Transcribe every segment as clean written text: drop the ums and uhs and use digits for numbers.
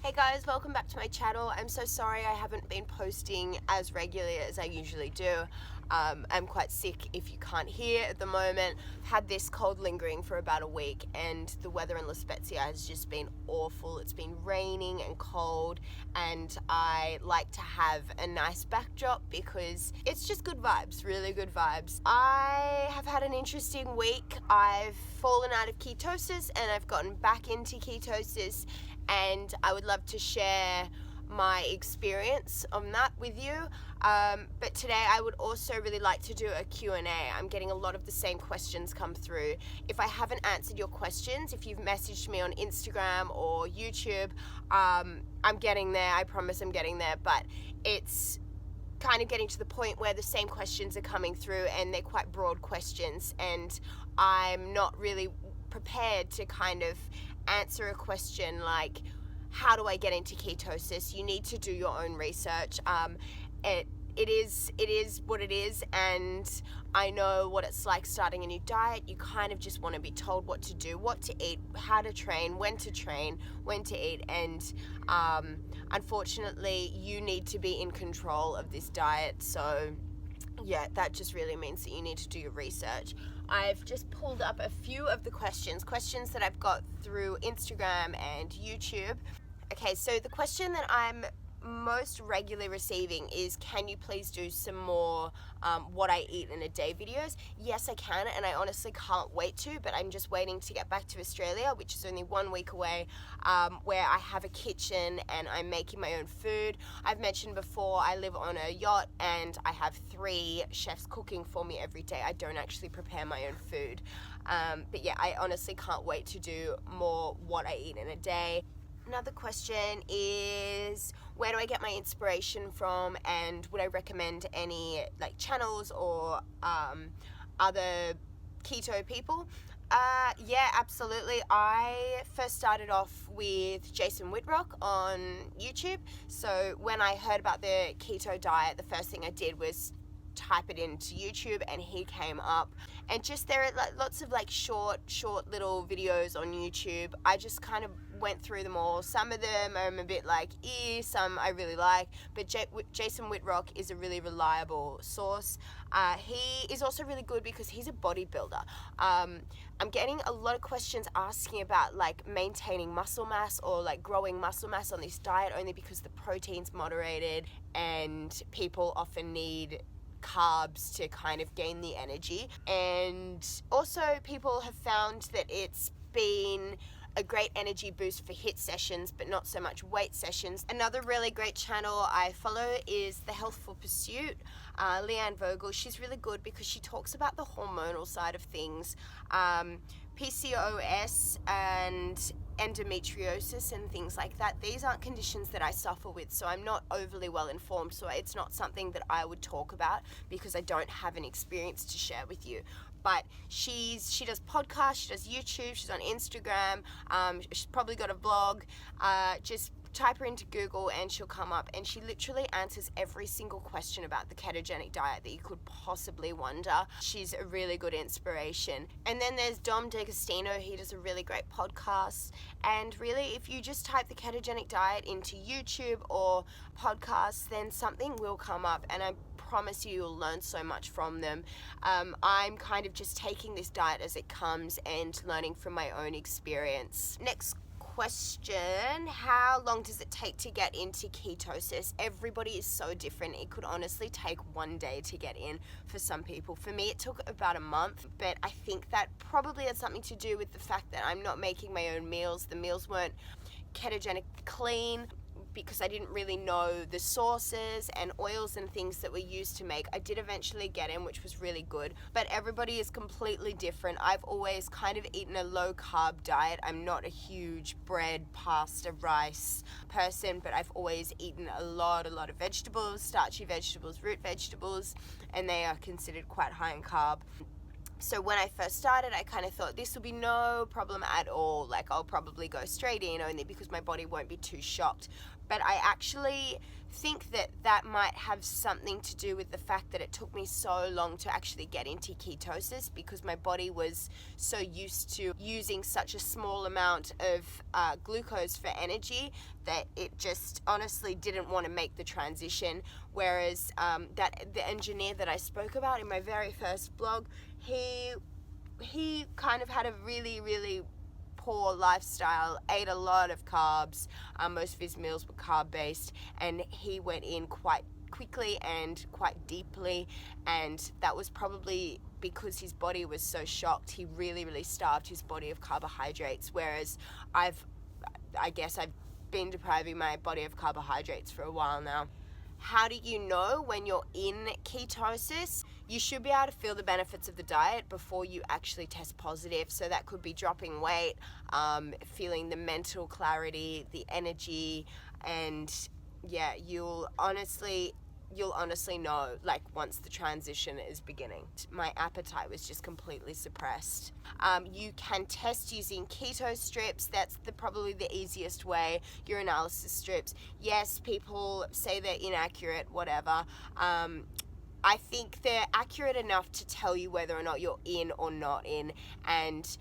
Hey guys, welcome back to my channel. I'm so sorry I haven't been posting as regularly as I usually do. I'm quite sick if you can't hear at the moment. I've had this cold lingering for about a week and the weather in La Spezia has just been awful. It's been raining and cold and I like to have a nice backdrop because it's just good vibes, really good vibes. I have had an interesting week. I've fallen out of ketosis and I've gotten back into ketosis, and I would love to share my experience on that with you. But today I would also really like to do a Q&A. I'm getting a lot of the same questions come through. If I haven't answered your questions, if you've messaged me on Instagram or YouTube, I'm getting there. I promise I'm getting there, but it's kind of getting to the point where the same questions are coming through and they're quite broad questions, and I'm not really prepared to kind of answer a question like, how do I get into ketosis? You need to do your own research. It is what it is, and I know what it's like starting a new diet. You kind of just want to be told what to do, what to eat, how to train, when to eat, and unfortunately you need to be in control of this diet. So yeah, that just really means that you need to do your research. I've just pulled up a few of the questions that I've got through Instagram and YouTube. Okay, so the question that I'm most regularly receiving is, can you please do some more what I eat in a day videos? Yes, I can, and I honestly can't wait to, but I'm just waiting to get back to Australia, which is only 1 week away, where I have a kitchen and I'm making my own food. I've mentioned before, I live on a yacht and I have 3 chefs cooking for me every day. I don't actually prepare my own food. But yeah, I honestly can't wait to do more what I eat in a day. Another question is, where do I get my inspiration from, and would I recommend any like channels or other keto people? Yeah, absolutely. I first started off with Jason Whitrock on YouTube. So when I heard about the keto diet, the first thing I did was type it into YouTube and he came up. And just there are lots of like short little videos on YouTube. I just kind of went through them all. Some of them I'm a bit like, some I really like, but Jason Whitrock is a really reliable source. He is also really good because he's a bodybuilder. I'm getting a lot of questions asking about like maintaining muscle mass or like growing muscle mass on this diet, only because the protein's moderated and people often need carbs to kind of gain the energy. And also people have found that it's been a great energy boost for HIIT sessions, but not so much weight sessions. Another really great channel I follow is The Healthful Pursuit. Leanne Vogel, she's really good because she talks about the hormonal side of things, PCOS and endometriosis and things like that. These aren't conditions that I suffer with, so I'm not overly well informed, so it's not something that I would talk about because I don't have an experience to share with you. But she does podcasts, she does YouTube, she's on Instagram, she's probably got a blog. Just type her into Google and she'll come up, and she literally answers every single question about the ketogenic diet that you could possibly wonder. She's a really good inspiration. And then there's Dom D'Agostino. He does a really great podcast, and really if you just type the ketogenic diet into YouTube or podcasts, then something will come up, and I promise you'll learn so much from them. I'm kind of just taking this diet as it comes and learning from my own experience. Next question, how long does it take to get into ketosis? Everybody is so different. It could honestly take 1 day to get in for some people. For me, it took about a month, but I think that probably had something to do with the fact that I'm not making my own meals. The meals weren't ketogenic clean, because I didn't really know the sauces and oils and things that were used to make. I did eventually get in, which was really good, but everybody is completely different. I've always kind of eaten a low carb diet. I'm not a huge bread, pasta, rice person, but I've always eaten a lot of vegetables, starchy vegetables, root vegetables, and they are considered quite high in carb. So when I first started, I kind of thought this will be no problem at all. Like, I'll probably go straight in only because my body won't be too shocked. But I actually think that that might have something to do with the fact that it took me so long to actually get into ketosis, because my body was so used to using such a small amount of glucose for energy that it just honestly didn't want to make the transition. Whereas that the engineer that I spoke about in my very first blog, he kind of had a really, really poor lifestyle, ate a lot of carbs. Most of his meals were carb based, and he went in quite quickly and quite deeply, and that was probably because his body was so shocked. He really, really starved his body of carbohydrates, whereas I guess I've been depriving my body of carbohydrates for a while now. How do you know when you're in ketosis? You should be able to feel the benefits of the diet before you actually test positive. So that could be dropping weight, feeling the mental clarity, the energy, and yeah, you'll honestly know, like, once the transition is beginning. My appetite was just completely suppressed. You can test using keto strips. That's probably the easiest way. Urinalysis strips. Yes, people say they're inaccurate, whatever. I think they're accurate enough to tell you whether or not you're in or not in, and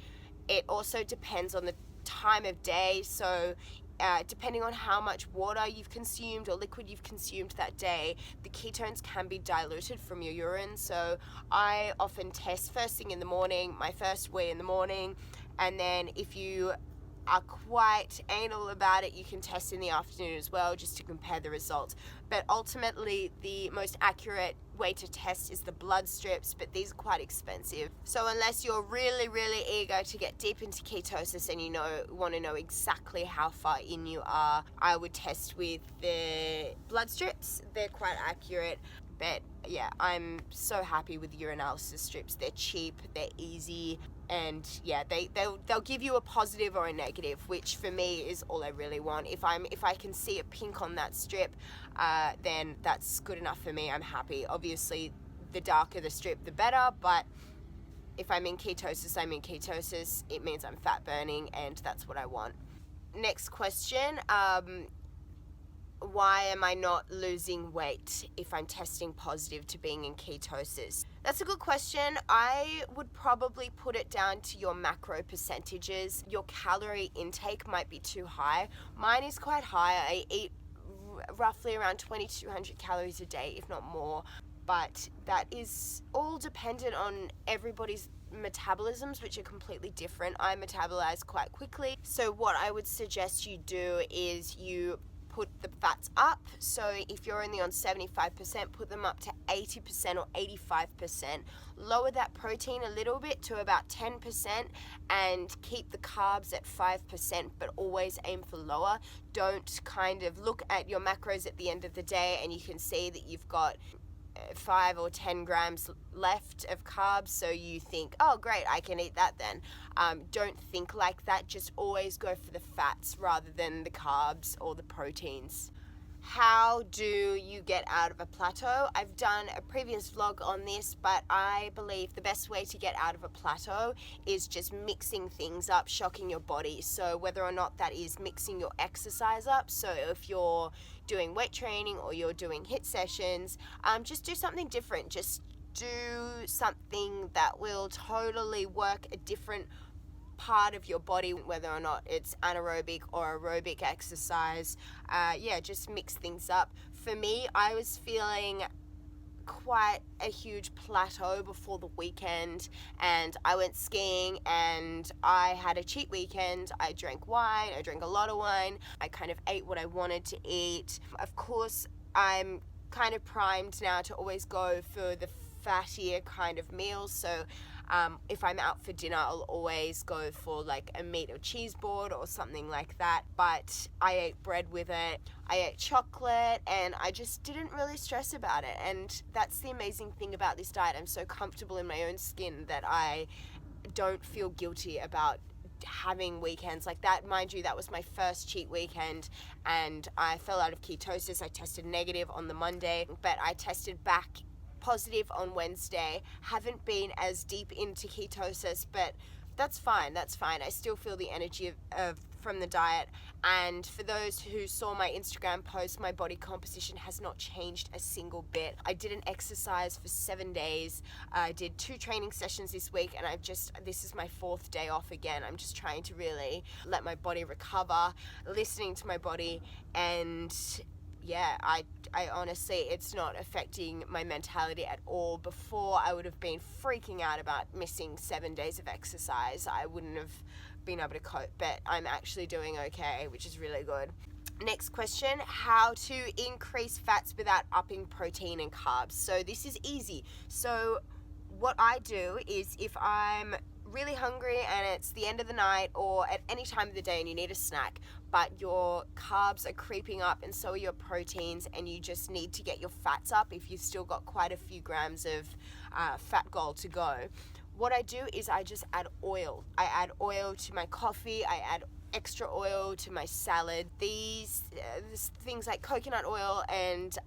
it also depends on the time of day. So depending on how much water you've consumed or liquid you've consumed that day, the ketones can be diluted from your urine. So I often test first thing in the morning, my first wee in the morning, and then if you are quite anal about it, you can test in the afternoon as well, just to compare the results. But ultimately, the most accurate way to test is the blood strips, but these are quite expensive. So unless you're really, really eager to get deep into ketosis and you want to know exactly how far in you are, I would test with the blood strips. They're quite accurate. But yeah, I'm so happy with urinalysis strips. They're cheap, they're easy, and yeah, they'll give you a positive or a negative, which for me is all I really want. If I can see a pink on that strip, then that's good enough for me. I'm happy. Obviously, the darker the strip, the better, but if I'm in ketosis, I'm in ketosis. It means I'm fat burning, and that's what I want. Next question. Why am I not losing weight if I'm testing positive to being in ketosis? That's a good question. I would probably put it down to your macro percentages. Your calorie intake might be too high. Mine is quite high. I eat roughly around 2,200 calories a day, if not more. But that is all dependent on everybody's metabolisms, which are completely different. I metabolize quite quickly. So what I would suggest you do is you put the fats up. So if you're only on 75%, put them up to 80% or 85%. Lower that protein a little bit to about 10% and keep the carbs at 5%, but always aim for lower. Don't kind of look at your macros at the end of the day and you can see that you've got 5 or 10 grams left of carbs, so you think, oh great, I can eat that then. Don't think like that. Just always go for the fats rather than the carbs or the proteins. How do you get out of a plateau? I've done a previous vlog on this, but I believe the best way to get out of a plateau is just mixing things up, shocking your body. So whether or not that is mixing your exercise up, so if you're doing weight training or you're doing HIIT sessions, just do something different. Just do something that will totally work a different part of your body, whether or not it's anaerobic or aerobic exercise. Just mix things up. For me, I was feeling quite a huge plateau before the weekend, and I went skiing and I had a cheat weekend. I drank wine, I drank a lot of wine, I kind of ate what I wanted to eat. Of course, I'm kind of primed now to always go for the fattier kind of meals, so if I'm out for dinner, I'll always go for like a meat or cheese board or something like that. But I ate bread with it, I ate chocolate, and I just didn't really stress about it. And that's the amazing thing about this diet. I'm so comfortable in my own skin that I don't feel guilty about having weekends like that. Mind you, that was my first cheat weekend and I fell out of ketosis. I tested negative on the Monday, but I tested back positive on Wednesday. Haven't been as deep into ketosis, but that's fine. I still feel the energy of from the diet. And for those who saw my Instagram post, my body composition has not changed a single bit. I didn't exercise for 7 days. I did 2 training sessions this week, and this is my 4th day off again. I'm just trying to really let my body recover, listening to my body, and yeah, I honestly, it's not affecting my mentality at all. Before, I would have been freaking out about missing 7 days of exercise. I wouldn't have been able to cope, but I'm actually doing okay, which is really good. Next question, how to increase fats without upping protein and carbs. So this is easy. So what I do is, if I'm really hungry and it's the end of the night or at any time of the day and you need a snack, but your carbs are creeping up and so are your proteins, and you just need to get your fats up if you've still got quite a few grams of fat goal to go, what I do is I just add oil. I add oil to my coffee, I add extra oil to my salad. These things like coconut oil and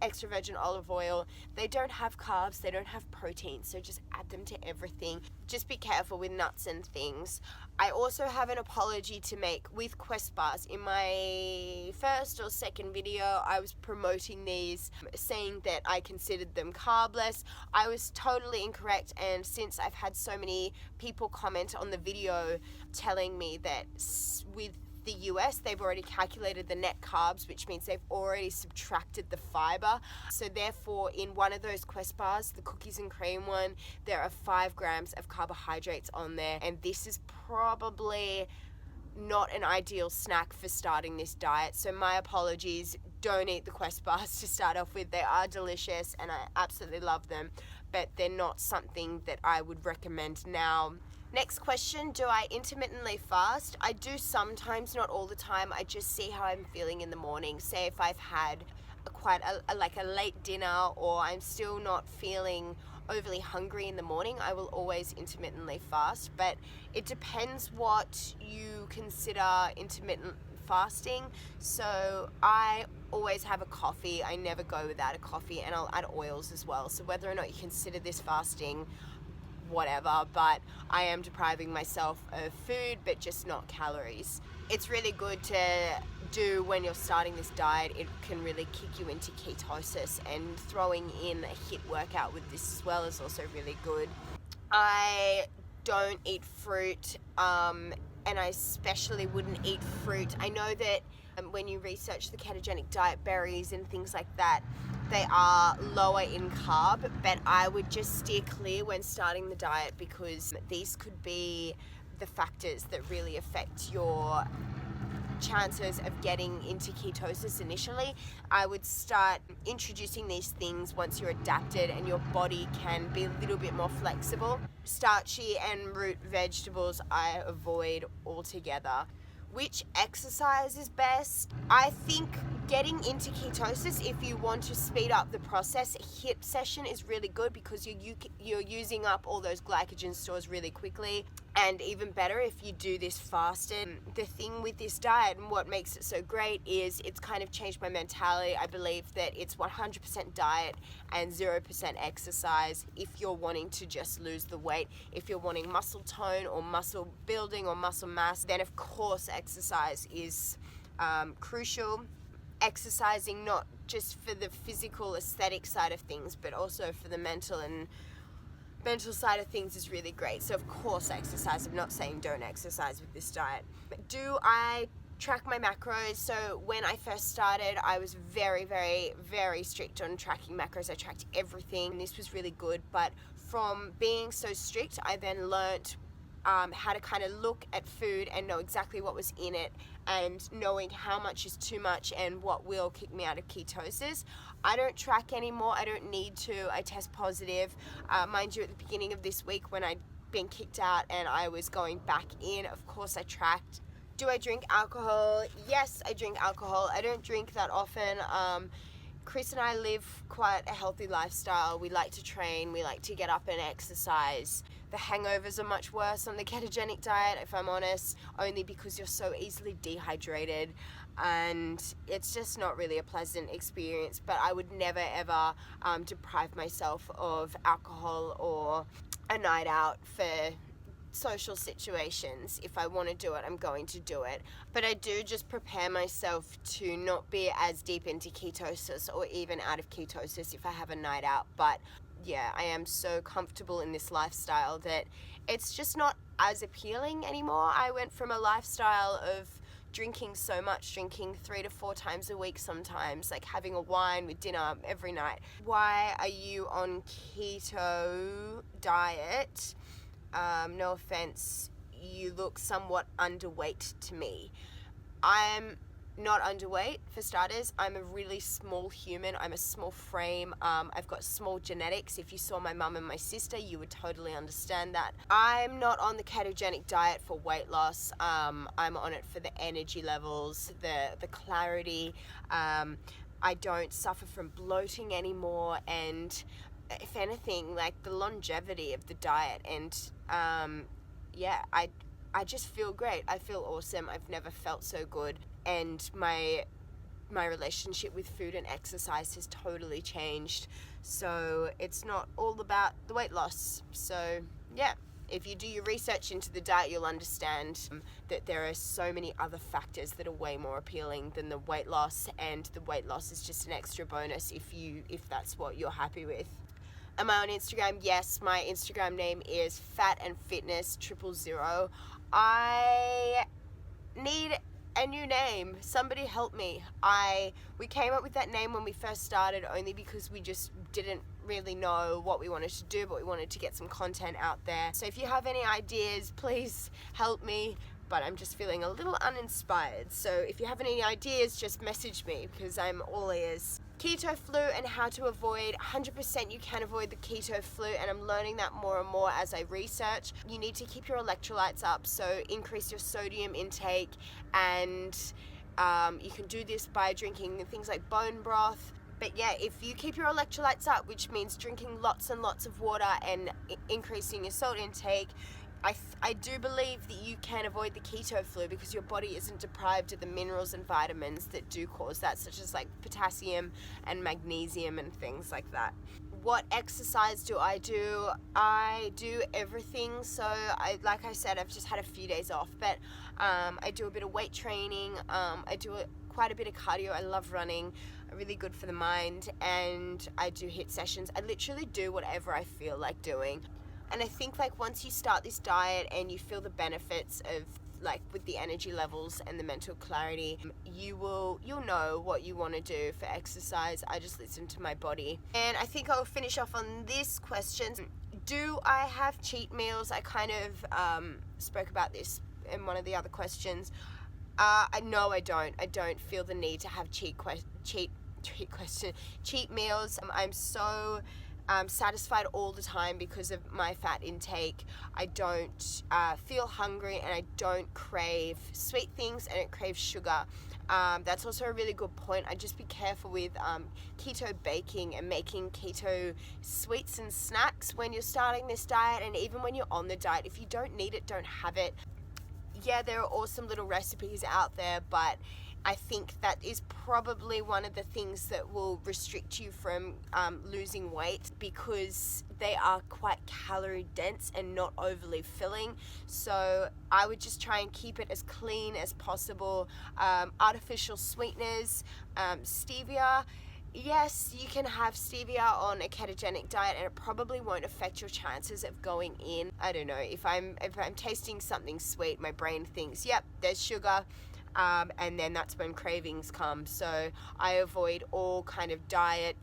extra virgin olive oil, they don't have carbs, they don't have protein, so just add them to everything. Just be careful with nuts and things. I also have an apology to make with Quest bars. In my first or second video, I was promoting these, saying that I considered them carbless. I was totally incorrect, and since I've had so many people comment on the video telling me that with the US, they've already calculated the net carbs, which means they've already subtracted the fiber. So therefore, in one of those Quest bars, the cookies and cream one, there are 5 grams of carbohydrates on there, and this is probably not an ideal snack for starting this diet. So my apologies, don't eat the Quest bars to start off with. They are delicious and I absolutely love them, but they're not something that I would recommend now. Next question, do I intermittently fast? I do sometimes, not all the time. I just see how I'm feeling in the morning. Say if I've had quite a late dinner, or I'm still not feeling overly hungry in the morning, I will always intermittently fast. But it depends what you consider intermittent fasting. So I always have a coffee. I never go without a coffee, and I'll add oils as well. So whether or not you consider this fasting, whatever, but I am depriving myself of food, but just not calories. It's really good to do when you're starting this diet. It can really kick you into ketosis, and throwing in a HIIT workout with this as well is also really good. I don't eat fruit, and I especially wouldn't eat fruit. I know that when you research the ketogenic diet, berries and things like that, they are lower in carb, but I would just steer clear when starting the diet, because these could be the factors that really affect your chances of getting into ketosis initially. I would start introducing these things once you're adapted and your body can be a little bit more flexible. Starchy and root vegetables I avoid altogether. Which exercise is best? I think getting into ketosis, if you want to speed up the process, a HIIT session is really good, because you're using up all those glycogen stores really quickly. And even better if you do this fasted. The thing with this diet and what makes it so great is it's kind of changed my mentality. I believe that it's 100% diet and 0% exercise if you're wanting to just lose the weight. If you're wanting muscle tone or muscle building or muscle mass, then of course exercise is crucial. Exercising not just for the physical aesthetic side of things, but also for the mental side of things is really great. So of course exercise. I'm not saying don't exercise with this diet. But do I track my macros? So when I first started, I was very, very, very strict on tracking macros. I tracked everything, and this was really good. But from being so strict, I then learnt how to kind of look at food and know exactly what was in it, and knowing how much is too much and what will kick me out of ketosis. I don't track anymore. I don't need to. I test positive. Mind you, at the beginning of this week when I'd been kicked out and I was going back in, of course I tracked. Do I drink alcohol? Yes, I drink alcohol. I don't drink that often. Chris and I live quite a healthy lifestyle. We like to train, we like to get up and exercise. The hangovers are much worse on the ketogenic diet, if I'm honest, only because you're so easily dehydrated, and it's just not really a pleasant experience. But I would never ever deprive myself of alcohol or a night out social situations. If I want to do it, I'm going to do it. But I do just prepare myself to not be as deep into ketosis or even out of ketosis if I have a night out. But yeah, I am so comfortable in this lifestyle that it's just not as appealing anymore. I went from a lifestyle of drinking so much, drinking 3 to 4 times a week sometimes, like having a wine with dinner every night. Why are you on keto diet? No offense, you look somewhat underweight to me. I'm not underweight, for starters. I'm a really small human. I'm a small frame. I've got small genetics. If you saw my mum and my sister, you would totally understand that. I'm not on the ketogenic diet for weight loss. I'm on it for the energy levels, the clarity. I don't suffer from bloating anymore, and if anything, like the longevity of the diet. And I just feel great. I feel awesome. I've never felt so good. And my relationship with food and exercise has totally changed. So it's not all about the weight loss. So yeah, if you do your research into the diet, you'll understand that there are so many other factors that are way more appealing than the weight loss, and the weight loss is just an extra bonus if that's what you're happy with. Am I on Instagram? Yes, my Instagram name is fatandfitness000. I need a new name. Somebody help me. We came up with that name when we first started only because we just didn't really know what we wanted to do, but we wanted to get some content out there. So if you have any ideas, please help me. But I'm just feeling a little uninspired. So if you have any ideas, just message me because I'm all ears. Keto flu and how to avoid. 100% you can avoid the keto flu, and I'm learning that more and more as I research. You need to keep your electrolytes up, so increase your sodium intake, and you can do this by drinking things like bone broth. But yeah, if you keep your electrolytes up, which means drinking lots and lots of water and increasing your salt intake, I do believe that you can avoid the keto flu because your body isn't deprived of the minerals and vitamins that do cause that, such as like potassium and magnesium and things like that. What exercise do? I do everything. So like I said, I've just had a few days off, but I do a bit of weight training. I do quite a bit of cardio. I love running. Really good for the mind. And I do HIIT sessions. I literally do whatever I feel like doing. And I think like once you start this diet and you feel the benefits of like with the energy levels and the mental clarity, you'll know what you want to do for exercise. I just listen to my body. And I think I'll finish off on this question. Do I have cheat meals? I kind of spoke about this in one of the other questions. No, I don't. I don't feel the need to have cheat meals. I'm so satisfied all the time because of my fat intake. I don't feel hungry, and I don't crave sweet things, and I don't crave sugar. That's also a really good point. I'd just be careful with keto baking and making keto sweets and snacks when you're starting this diet, and even when you're on the diet. If you don't need it, don't have it. Yeah, there are awesome little recipes out there, but I think that is probably one of the things that will restrict you from losing weight, because they are quite calorie dense and not overly filling. So I would just try and keep it as clean as possible. Artificial sweeteners, stevia. Yes, you can have stevia on a ketogenic diet, and it probably won't affect your chances of going in. I don't know, if I'm tasting something sweet, my brain thinks, yep, there's sugar. And then that's when cravings come. So I avoid all kind of diet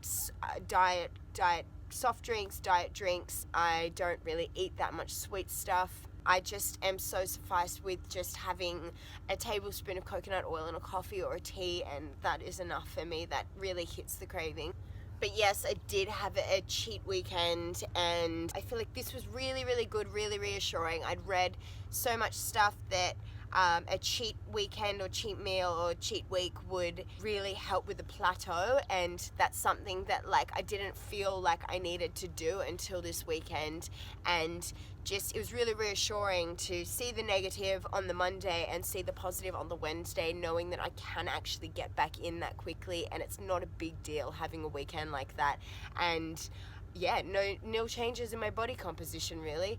soft drinks, diet drinks. I don't really eat that much sweet stuff. I just am so sufficed with just having a tablespoon of coconut oil in a coffee or a tea, and that is enough for me. That really hits the craving. But yes, I did have a cheat weekend, and I feel like this was really, really good, really reassuring. I'd read so much stuff that a cheat weekend or cheat meal or cheat week would really help with the plateau, and that's something that like I didn't feel like I needed to do until this weekend. And just, it was really reassuring to see the negative on the Monday and see the positive on the Wednesday, knowing that I can actually get back in that quickly, and it's not a big deal having a weekend like that. And yeah, no nil changes in my body composition really.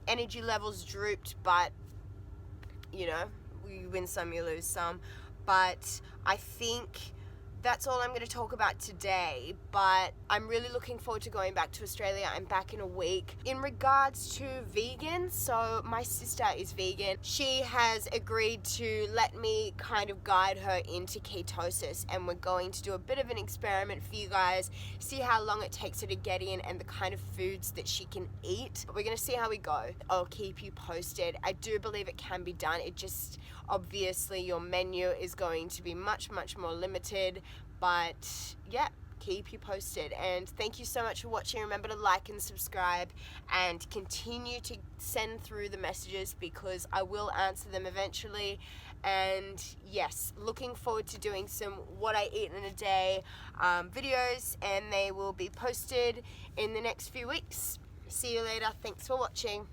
Energy levels drooped, but you know, you win some, you lose some. But I think that's all I'm going to talk about today, but I'm really looking forward to going back to Australia. I'm back in a week. In regards to vegan, so my sister is vegan. She has agreed to let me kind of guide her into ketosis, and we're going to do a bit of an experiment for you guys, see how long it takes her to get in and the kind of foods that she can eat. We're going to see how we go. I'll keep you posted. I do believe it can be done. It just, obviously your menu is going to be much more limited, but yeah, keep you posted. And thank you so much for watching. Remember to like and subscribe and continue to send through the messages because I will answer them eventually. And yes, looking forward to doing some what I eat in a day videos, and they will be posted in the next few weeks. See you later. Thanks for watching.